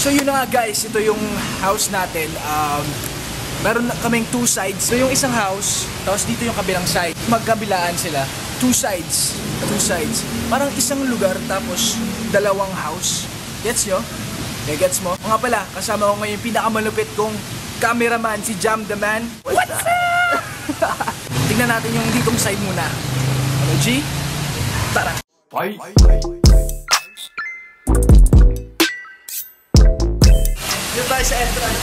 So yun na nga guys, ito yung house natin. Meron kaming two sides. So yung isang house, tapos dito yung kabilang side. Magkabilaan sila. Two sides. Parang isang lugar tapos dalawang house. Gets nyo? Yeah, gets mo? O nga pala, kasama ko ngayon yung pinakamalupit kong cameraman, si Jam the Man. What's up? Tingnan natin yung ditong side muna. Ano, G? Tara! Bye! Dito tayo sa entrance.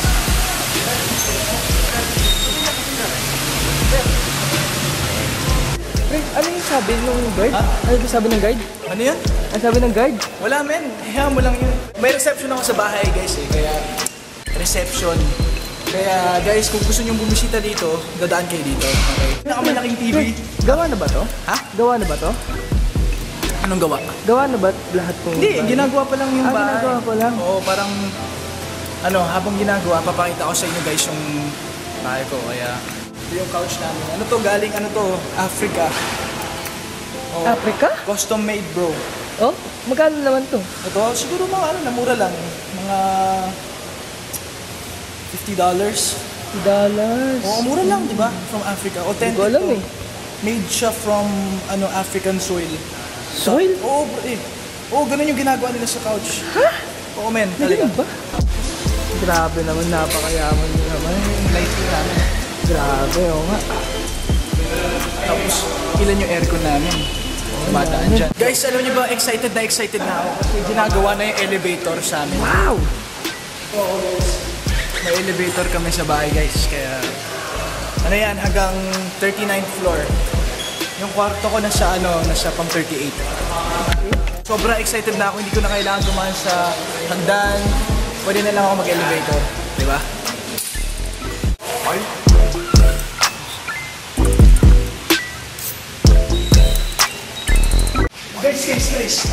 Ano yung sabi ng guide? Ha? Ano yung sabi ng guide? Ano yun? Ano sabi ng guide? Wala men, hayaan mo lang yun. May reception ako sa bahay guys eh, kaya reception. Kaya guys, kung gusto nyong bumisita dito, dadaan kayo dito. Okay? Nakamalaking TV. Gawa na ba to? Ha? Gawa na ba to? Anong gawa? Gawa na ba lahat po? Hindi, ginagawa pa lang yung bahay. Ginagawa pa lang? Oo, parang habang ginagawa, papakita ko sa inyo guys yung bahay ko. Kaya ito yung couch namin. Ano to? Galing Africa. Oh, Africa? Custom made bro. Oh? Magkano naman to? Ito, siguro mga namura lang. Mga $50. $50? Oo, mura lang, di ba? From Africa. Authentic. Hindi ko alam eh. Made siya from African soil. Soil? Oo, bro eh. Oo, ganun yung ginagawa nila sa couch. Ha? Oo, men. Ganun ba? Grabe naman, napakayaman nyo naman. Yung light ko namin. Grabe, oo nga. Tapos, ilan yung aircon namin. Tumataan dyan. Guys, alam niyo ba, excited na ako kasi ginagawa na yung elevator sa amin. Wow! Oo, guys. May elevator kami sa bahay, guys. Kaya, ano yan, hanggang 39th floor. Yung kwarto ko nasa pang 38. Sobrang excited na ako. Hindi ko na kailangan dumaan sa hagdan. Pwede na lang ako mag-elevator. Diba? Ay! Guys.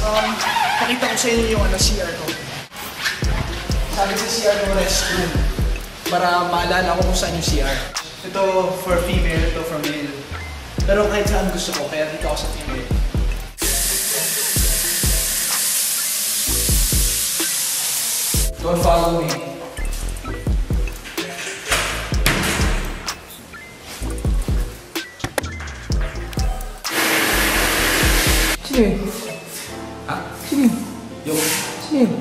Pakita ko sa inyo yung CR ko. Sabi sa CR ko, restroom. Para maalala ko kung saan yung CR. Ito for female, ito for male. Pero kahit saan gusto ko, kaya dito ako sa female. Don't follow me. Sino yun? Ha? Sino yun? Yung... Sino yun?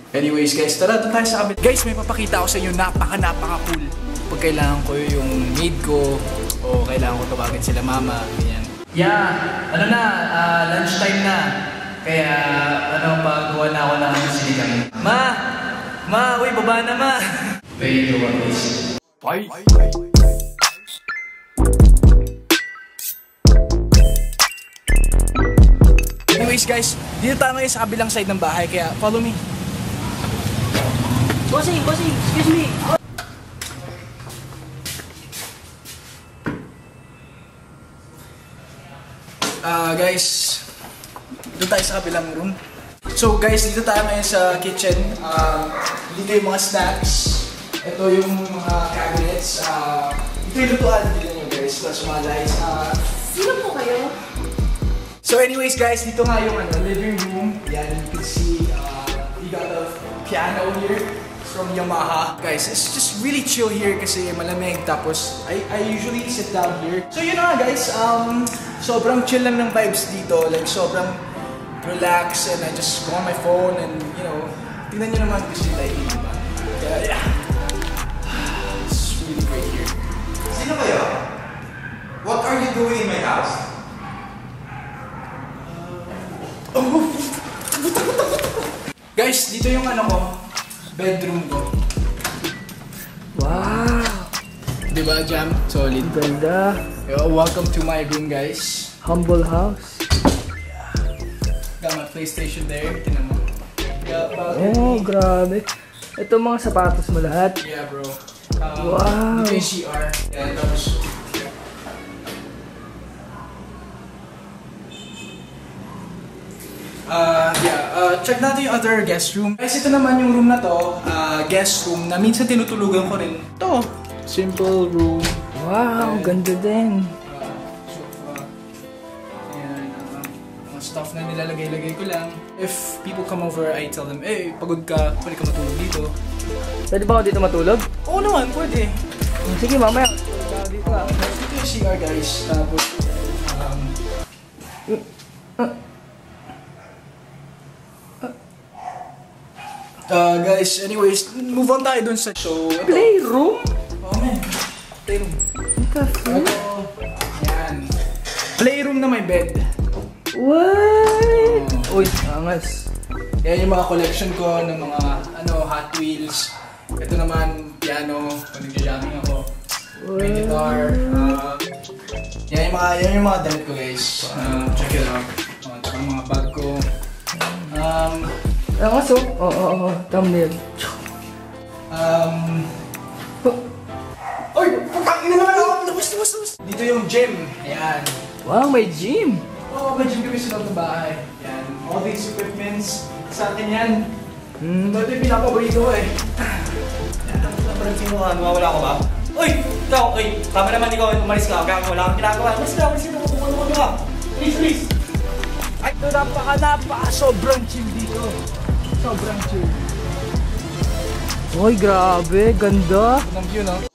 Anyways guys, tara doon tayo sa kabila. Guys, may papakita ako sa inyo napaka cool. Pag kailangan ko yung maid ko o kailangan ko tawagin sila mama, ganyan. Yeah, lunchtime na. Kaya pagawa na ako ng sinigang. Ma, uy, baba na ma. Very good one, please. Bye. Anyways guys, dito tayo ngayon sa kabilang side ng bahay, kaya follow me. Bossing, excuse me. Guys, dito tayo sa kabilang room. So guys, dito tayo ngayon sa kitchen. Dito yung mga snacks. Ito yung mga cabinets. Ito yung lutuan nila nyo guys. Plus mga lights. Sino po kayo? So anyways guys, dito nga yung living room. Yan, you can see we got a piano here. From Yamaha. Guys, it's just really chill here kasi malamig. Tapos, I usually sit down here. So yun na nga guys, sobrang chill lang ng vibes dito. Like, sobrang relax and I just go on my phone and, you know, tingnan nyo naman kasi lighting, diba? Yeah. It's really great here. Sino kayo? What are you doing in my house? Guys, dito yung bedroom ko. Wow! Diba, Jam? Solid. Ganda. Welcome to my room, guys. Humble house. Yeah. Got my PlayStation there. Tinan mo. Oh, grabe. Ito mga sapatos mo lahat. Yeah, bro. Wow! Dito yung CR. Yeah, tapos... check natin yung other guest room. Guys, ito naman yung room na to, guest room, na minsan tinutulugan ko rin. Ito, Simple room. Wow, Ayan. ganda din. Sofa. Ayan, mga stuff na nilalagay-lagay ko lang. If people come over, I tell them, eh, pagod ka, pwede ka matulog dito. Pwede ba ako dito matulog? Oo naman, pwede. Sige, mamaya. Tulog ako dito ah. Ito yung CR guys. Tapos, guys, anyways, move on tayo dun sa show. Ito. Playroom? Oh man, playroom. Ito. Ito, yan. Playroom na may bed. What? Uy, angas. Yan yung mga collection ko ng mga Hot Wheels. Ito naman, piano, pag nagja-jamming ako. May guitar. Yan yung mga damit ko guys. Check it out. Tsaka mga bag ko. Angas oh. Oo, thumbnail. Oy! Pagkakin na naman ako! Labas! Dito yung gym. Ayan. Wow, may gym. Oo, may gym kami sa loob ng bahay. Yan. All these equipments, sa akin yan. Ito yung pinapaborito ko eh. Napansin mo ka, nawawala ko ba? Uy! Ikaw! Uy! Tama naman ikaw, umalis ka. Kaya wala kang ginagawa. Umalis ka! Bumulungan ka! Please! Ay, ito sobrang chill dito. Sobrang chill. Uy, grabe. Ganda. Ito ng view, no?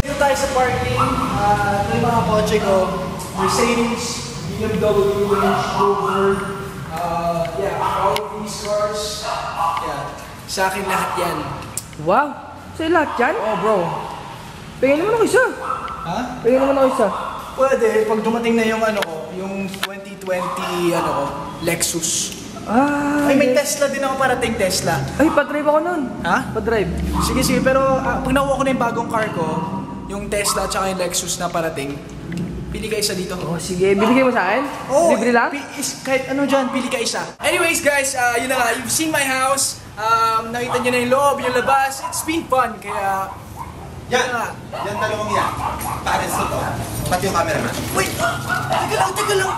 Dito tayo sa parking. Ito yung mga kotse ko. Mercedes, BMW, Range Rover. All of these cars. Yeah. Sa akin lahat yan. Wow. Sa'yo lahat yan? Oh, bro. Pingin naman ako isa. Ha? Pingin naman ako isa. Pwede, pag dumating na yung yung 2020 Lexus. Ay, may Tesla din ako parating, Tesla. Ay, pa-drive ako nun. Ha? Pa-drive. Sige, pero pag nakuha ko na yung bagong car ko, yung Tesla at yung Lexus na parating, pili ka isa dito. Oh, sige. Binigay mo sa akin? Libre lang? Kahit ano dyan, pili ka isa. Anyways guys, yun na nga, you've seen my house. Nakita nyo na yung loob, yung labas. It's been fun, kaya... Yan! Yan dalawang yan. Parents ko to. Pati yung cameraman. Wait! Teka lang!